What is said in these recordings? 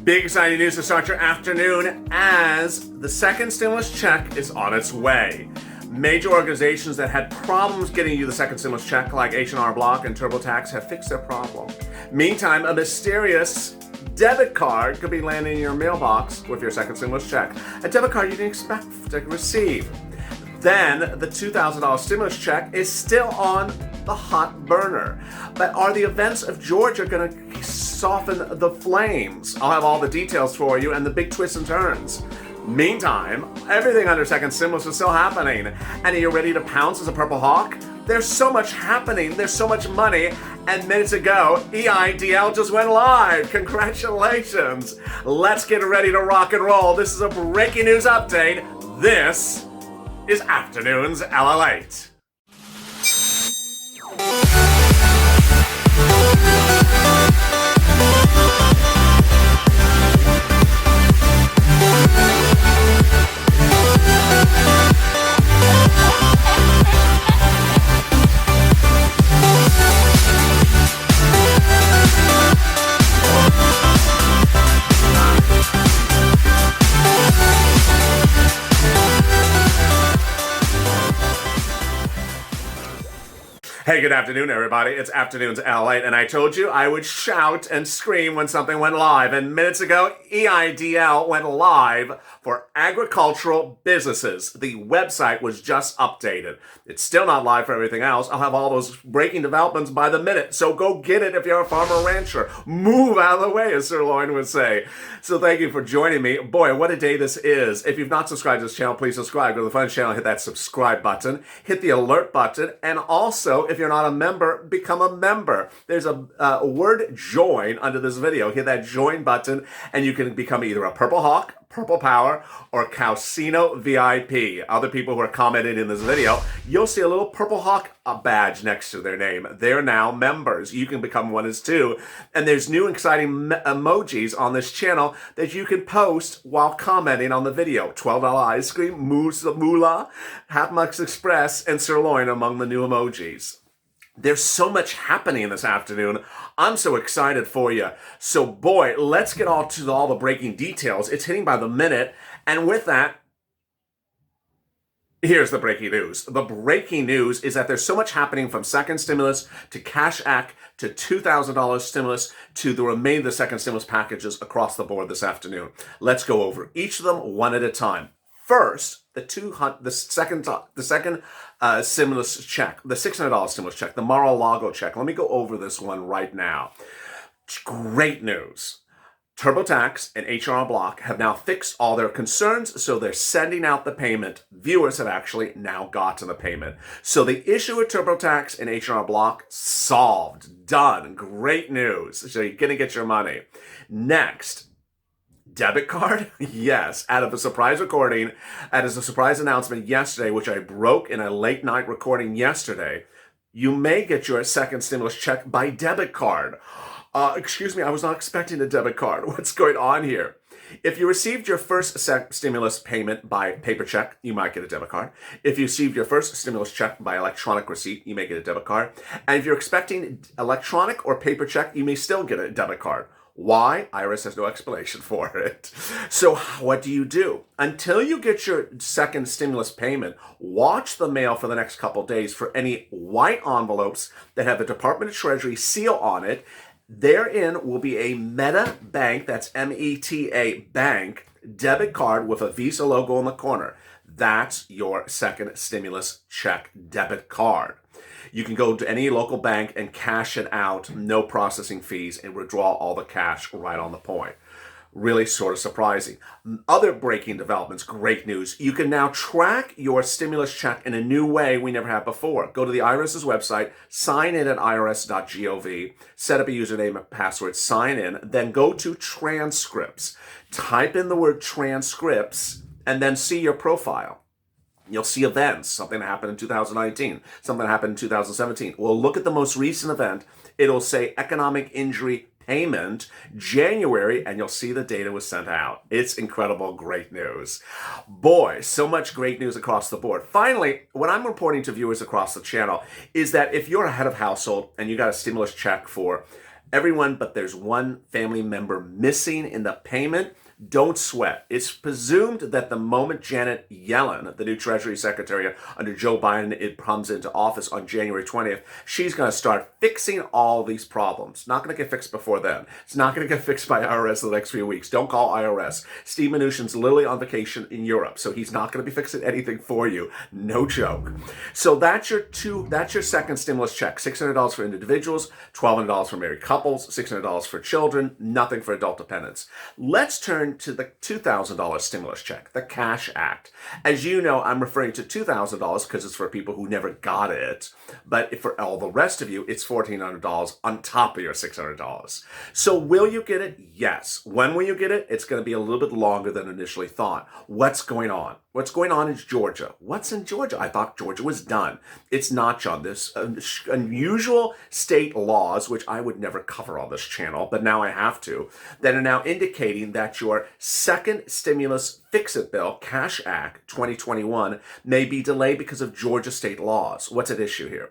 Big exciting news to start your afternoon as the second stimulus check is on its way. Major organizations that had problems getting you the second stimulus check, like H&R Block and TurboTax, have fixed their problem. Meantime, a mysterious debit card could be landing in your mailbox with your second stimulus check. A debit card you didn't expect to receive. Then, the $2,000 stimulus check is still on the hot burner. But are the events of Georgia going to soften the flames? I'll have all the details for you and the big twists and turns. Meantime, everything under second stimulus is still happening. And are you ready to pounce as a Purple Hawk? There's so much happening, there's so much money, and minutes ago, EIDL just went live. Congratulations. Let's get ready to rock and roll. This is a breaking news update. This is Afternoons LALATE. Hey, good afternoon, everybody. It's Afternoons LALATE, and I told you I would shout and scream when something went live. And minutes ago, EIDL went live for agricultural businesses. The website was just updated. It's still not live for everything else. I'll have all those breaking developments by the minute, so go get it if you're a farmer or rancher. Move out of the way, as Sir Loin would say. So thank you for joining me. Boy, what a day this is. If you've not subscribed to this channel, please subscribe. Go to the Fun channel, hit that subscribe button, hit the alert button, and also, if you're not a member, become a member. There's a word join under this video. Hit that join button, and you can become either a Purple Hawk, Purple Power, or Calcino VIP. Other people who are commenting in this video, you'll see a little Purple Hawk badge next to their name. They're now members. You can become one as too. And there's new exciting emojis on this channel that you can post while commenting on the video. $12 ice cream, moolah, Half Mucks Express, and sirloin among the new emojis. There's so much happening this afternoon. I'm so excited for you. So boy, let's get to all the breaking details. It's hitting by the minute. And with that, here's the breaking news. The breaking news is that there's so much happening from second stimulus to Cash Act to $2,000 stimulus to the remainder of the second stimulus packages across the board this afternoon. Let's go over each of them one at a time. First, the second stimulus check, the $600 stimulus check, the Mar-a-Lago check. Let me go over this one right now. Great news. TurboTax and H&R Block have now fixed all their concerns, so they're sending out the payment. Viewers have actually now gotten the payment. So the issue with TurboTax and H&R Block solved, done. Great news. So you're going to get your money. Next, debit card? Yes, out of a surprise recording, as a surprise announcement yesterday, which I broke in a late night recording yesterday, you may get your second stimulus check by debit card. Excuse me, I was not expecting a debit card. What's going on here? If you received your first stimulus payment by paper check, you might get a debit card. If you received your first stimulus check by electronic receipt, you may get a debit card. And if you're expecting electronic or paper check, you may still get a debit card. Why? IRS has no explanation for it. So what do you do? Until you get your second stimulus payment, watch the mail for the next couple days for any white envelopes that have the Department of Treasury seal on it. Therein will be a Meta Bank, that's M-E-T-A bank, debit card with a Visa logo in the corner. That's your second stimulus check debit card. You can go to any local bank and cash it out, no processing fees, and withdraw all the cash right on the point. Really sort of surprising. Other breaking developments, great news. You can now track your stimulus check in a new way we never have before. Go to the IRS's website, sign in at irs.gov, set up a username and password, sign in, then go to transcripts. Type in the word transcripts, and then see your profile. You'll see events, something that happened in 2019, something that happened in 2017. Well, look at the most recent event. It'll say economic injury payment, January, and you'll see the data was sent out. It's incredible, great news. Boy, so much great news across the board. Finally, what I'm reporting to viewers across the channel is that if you're a head of household and you got a stimulus check for everyone, but there's one family member missing in the payment. Don't sweat. It's presumed that the moment Janet Yellen, the new Treasury Secretary under Joe Biden, it comes into office on January 20th, she's going to start fixing all these problems. Not going to get fixed before then. It's not going to get fixed by IRS in the next few weeks. Don't call IRS. Steve Mnuchin's literally on vacation in Europe, so he's not going to be fixing anything for you. No joke. So that's your second stimulus check. $600 for individuals, $1,200 for married couples, $600 for children, nothing for adult dependents. Let's turn to the $2,000 stimulus check, the Cash Act. As you know, I'm referring to $2,000 because it's for people who never got it, but for all the rest of you, it's $1,400 on top of your $600. So will you get it? Yes. When will you get it? It's going to be a little bit longer than initially thought. What's going on? What's going on is Georgia. What's in Georgia? I thought Georgia was done. It's not, John. There's unusual state laws, which I would never cover on this channel, but now I have to, that are now indicating that your second stimulus fix-it bill, Cash Act 2021, may be delayed because of Georgia state laws. What's at issue here?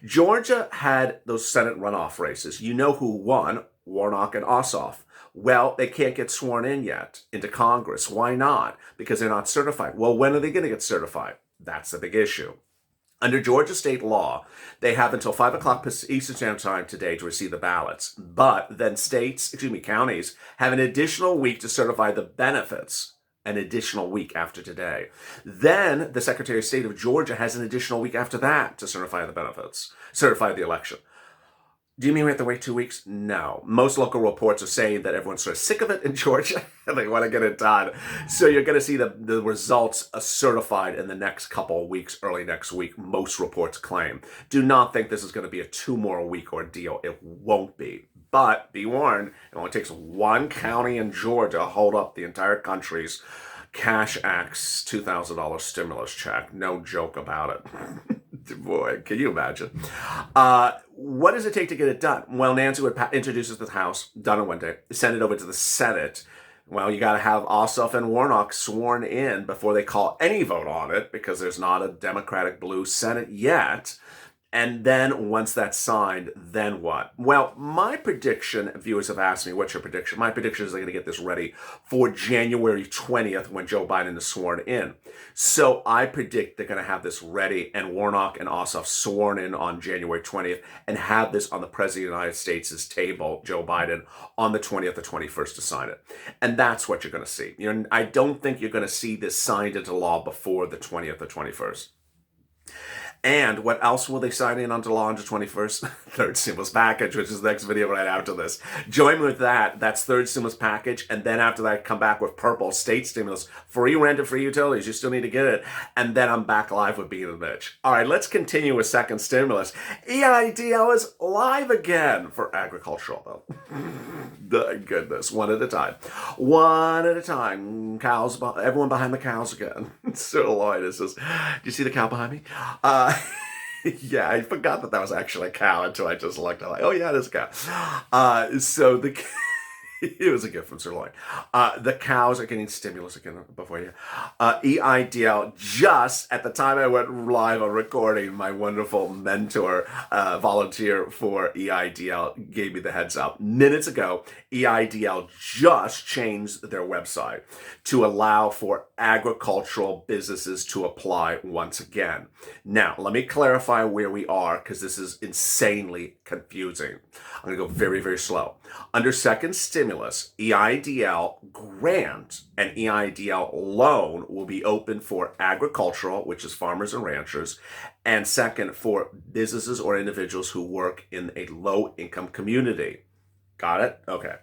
Georgia had those Senate runoff races. You know who won? Warnock and Ossoff. Well, they can't get sworn in yet into Congress. Why not? Because they're not certified. Well, when are they going to get certified? That's the big issue. Under Georgia state law, they have until 5 o'clock Eastern Standard Time today to receive the ballots. But then counties have an additional week to certify the benefits, an additional week after today. Then the Secretary of State of Georgia has an additional week after that to certify the benefits, certify the election. Do you mean we have to wait 2 weeks? No. Most local reports are saying that everyone's sort of sick of it in Georgia and they want to get it done. So you're going to see the results certified in the next couple of weeks, early next week, most reports claim. Do not think this is going to be a 2 more week ordeal. It won't be. But be warned, it only takes one county in Georgia to hold up the entire country's Cash Act's $2,000 stimulus check. No joke about it. Boy, can you imagine? What does it take to get it done? Well, Nancy would introduce it to the House, done on one day, send it over to the Senate. Well, you got to have Ossoff and Warnock sworn in before they call any vote on it because there's not a Democratic blue Senate yet. And then once that's signed, then what? Well, my prediction, viewers have asked me, what's your prediction? My prediction is they're going to get this ready for January 20th when Joe Biden is sworn in. So I predict they're going to have this ready and Warnock and Ossoff sworn in on January 20th and have this on the President of the United States' table, Joe Biden, on the 20th or 21st to sign it. And that's what you're going to see. I don't think you're going to see this signed into law before the 20th or 21st. And what else will they sign in onto law on the 21st? Third stimulus package, which is the next video right after this. Join me with that. That's third stimulus package. And then after that, come back with purple state stimulus. Free rent and free utilities. You still need to get it. And then I'm back live with Being a Bitch. All right, let's continue with second stimulus. EIDL is live again for agricultural, though. The goodness. One at a time. One at a time. Cows, everyone behind the cows again. So Lloyd is just, do you see the cow behind me? Yeah, I forgot that was actually a cow until I just looked. I'm like, oh yeah, it is a cow. So it was a gift from Sir Lloyd. The cows are getting stimulus again before you. EIDL, just at the time I went live on recording, my wonderful mentor, volunteer for EIDL, gave me the heads up. Minutes ago, EIDL just changed their website to allow for agricultural businesses to apply once again. Now, let me clarify where we are because this is insanely confusing. I'm going to go very, very slow. Under second stimulus, EIDL grant and EIDL loan will be open for agricultural, which is farmers and ranchers, and second, for businesses or individuals who work in a low-income community. Got it? Okay.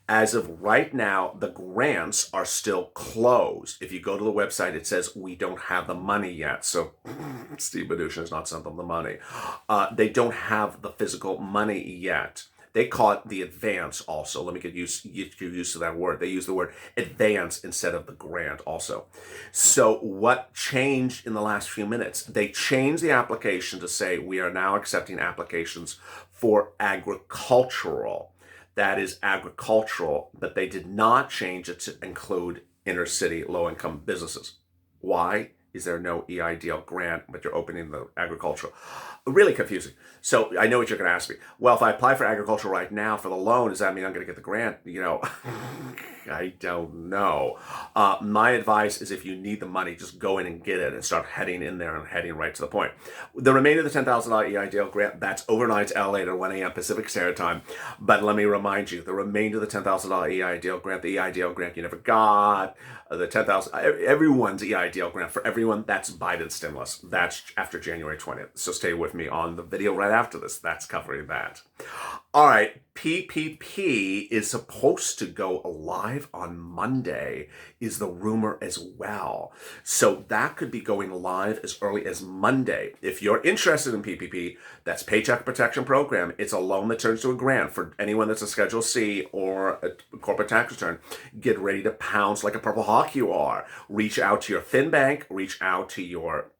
As of right now, the grants are still closed. If you go to the website, it says we don't have the money yet. So Steve Mnuchin has not sent them the money. They don't have the physical money yet. They call it the advance also. Let me get used to that word. They use the word advance instead of the grant also. So what changed in the last few minutes? They changed the application to say we are now accepting applications for agricultural. That is agricultural, but they did not change it to include inner city low-income businesses. Why? is there no EIDL grant, but you're opening the agricultural? Really confusing. So I know what you're going to ask me. Well, if I apply for agriculture right now for the loan, does that mean I'm going to get the grant? I don't know. My advice is if you need the money, just go in and get it and start heading in there and heading right to the point. The remainder of the $10,000 EIDL grant, that's overnight to LA at 1 a.m. Pacific Standard Time. But let me remind you, the remainder of the $10,000 EIDL grant, the EIDL grant you never got, the $10,000, everyone's EIDL grant for everyone, that's Biden stimulus. That's after January 20th. So stay with me on the video right after this. That's covering that. All right, PPP is supposed to go live on Monday, is the rumor as well. So that could be going live as early as Monday. If you're interested in PPP, that's Paycheck Protection Program. It's a loan that turns to a grant for anyone that's a Schedule C or a corporate tax return. Get ready to pounce like a purple hawk you are. Reach out to your FinBank, reach out to your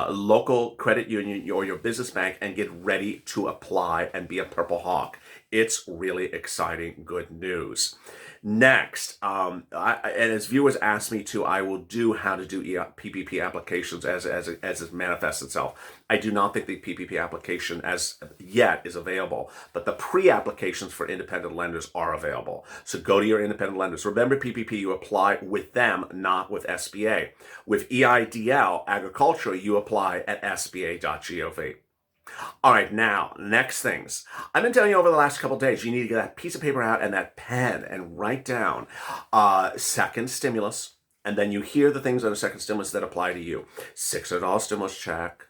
local credit union or your business bank and get ready to apply and be a purple hawk. It's really exciting, good news. Next, and as viewers ask me to, I will do how to do PPP applications as it manifests itself. I do not think the PPP application as yet is available, but the pre-applications for independent lenders are available. So go to your independent lenders. Remember, PPP, you apply with them, not with SBA. With EIDL, agriculture, you apply at sba.gov. All right, now, next things. I've been telling you over the last couple of days, you need to get that piece of paper out and that pen and write down second stimulus, and then you hear the things on a second stimulus that apply to you. $600 stimulus check,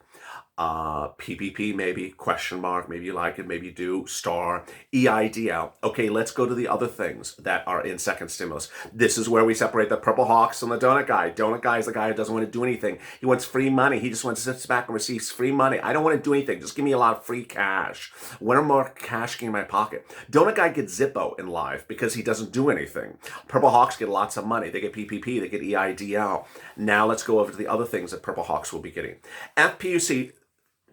PPP maybe, question mark, maybe you like it, maybe you do, star, EIDL. Okay, let's go to the other things that are in second stimulus. This is where we separate the purple hawks from the donut guy. Donut guy is the guy who doesn't want to do anything. He wants free money. He just wants to sit back and receive free money. I don't want to do anything. Just give me a lot of free cash. When or more cash in my pocket. Donut guy gets Zippo in life because he doesn't do anything. Purple hawks get lots of money. They get PPP, they get EIDL. Now let's go over to the other things that purple hawks will be getting. FPUC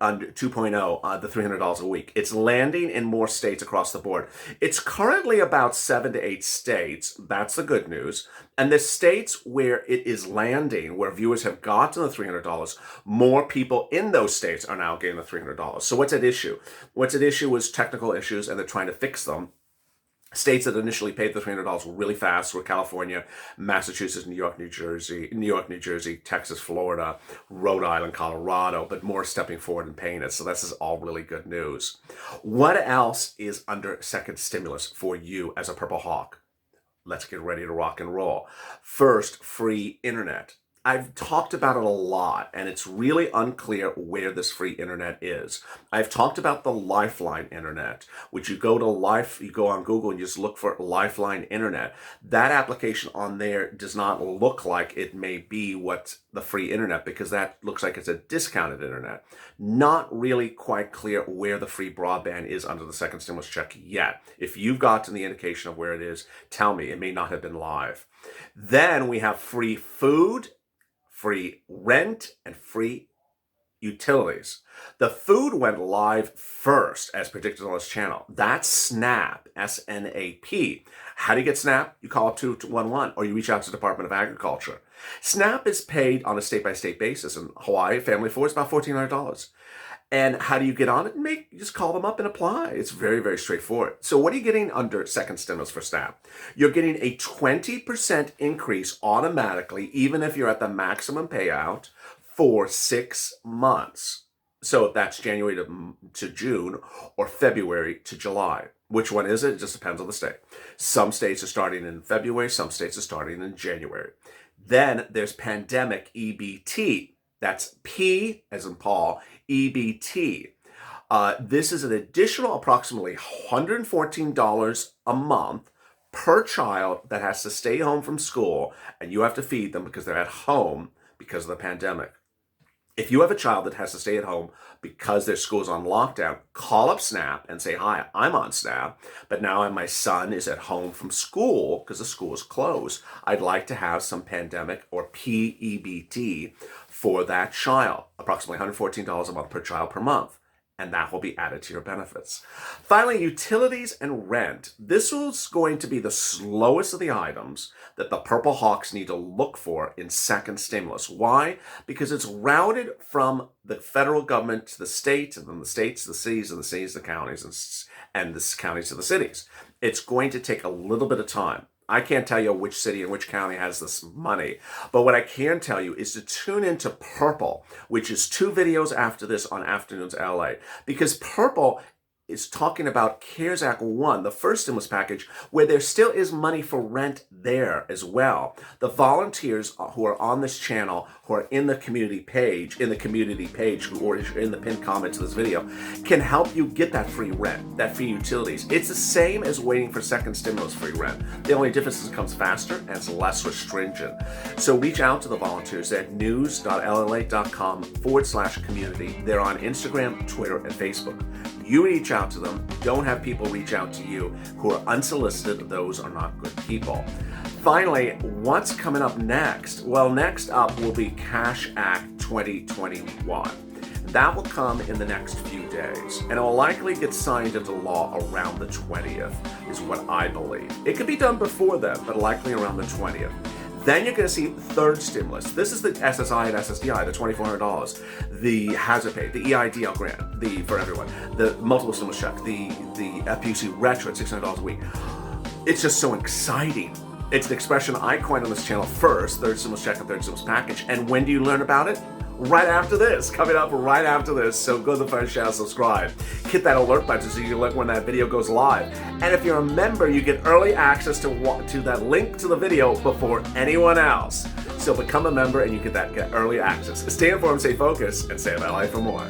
under 2.0, the $300 a week. It's landing in more states across the board. It's currently about 7 to 8 states. That's the good news. And the states where it is landing, where viewers have gotten the $300, more people in those states are now getting the $300. So what's at issue? What's at issue is technical issues, and they're trying to fix them. States that initially paid the $300 really fast were California, Massachusetts, New York, New Jersey, Texas, Florida, Rhode Island, Colorado, but more stepping forward and paying it. So this is all really good news. What else is under second stimulus for you as a purple hawk? Let's get ready to rock and roll. First, free internet. I've talked about it a lot, and it's really unclear where this free internet is. I've talked about the Lifeline internet, which you go on Google and you just look for Lifeline internet. That application on there does not look like it may be what the free internet, because that looks like it's a discounted internet. Not really quite clear where the free broadband is under the second stimulus check yet. If you've gotten the indication of where it is, tell me. It may not have been live. Then we have free food, free rent, and free utilities. The food went live first, as predicted on this channel. That's SNAP, S-N-A-P. How do you get SNAP? You call up 211, or you reach out to the Department of Agriculture. SNAP is paid on a state-by-state basis. In Hawaii, family of four is about $1,400. And how do you get on it? You just call them up and apply. It's very, very straightforward. So what are you getting under second stimulus for SNAP? You're getting a 20% increase automatically, even if you're at the maximum payout for 6 months. So if that's January to June or February to July. Which one is it? It just depends on the state. Some states are starting in February. Some states are starting in January. Then there's pandemic EBT. That's P as in Paul, EBT. This is an additional approximately $114 a month per child that has to stay home from school, and you have to feed them because they're at home because of the pandemic. If you have a child that has to stay at home because their school is on lockdown, call up SNAP and say, hi, I'm on SNAP, but now my son is at home from school because the school is closed. I'd like to have some pandemic or PEBT for that child, approximately $114 a month per child per month. and that will be added to your benefits. Finally, utilities and rent. This is going to be the slowest of the items that the Purple Hawks need to look for in second stimulus. Why? Because it's routed from the federal government to the state, and then the states to the cities, and the cities to the counties, and the counties to the cities. It's going to take a little bit of time. I can't tell you which city and which county has this money, but what I can tell you is to tune into Purple, which is 2 videos after this on Afternoons LA, because Purple is talking about CARES Act 1, the first stimulus package, where there still is money for rent there as well. The volunteers who are on this channel, who are in the community page, or in the pinned comment to this video, can help you get that free rent, that free utilities. It's the same as waiting for second stimulus free rent. The only difference is it comes faster and it's less restringent. So reach out to the volunteers at news.lalate.com/community. They're on Instagram, Twitter, and Facebook. You reach out to them. Don't have people reach out to you who are unsolicited. Those are not good people. Finally, what's coming up next? Well, next up will be Cash Act 2021. That will come in the next few days, and it will likely get signed into law around the 20th, is what I believe. It could be done before then, but likely around the 20th. Then you're going to see third stimulus. This is the SSI and SSDI, the $2,400, the hazard pay, the EIDL grant, for everyone, the multiple stimulus check, the FPUC retro at $600 a week. It's just so exciting. It's an expression I coined on this channel first, third stimulus check and third stimulus package. And when do you learn about it? Right after this, coming up right after this. So go to the first channel, subscribe, hit that alert button so you can look when that video goes live. And if you're a member, you get early access to that link to the video before anyone else. So become a member and you get early access. Stay informed, stay focused, and stay in LA for more.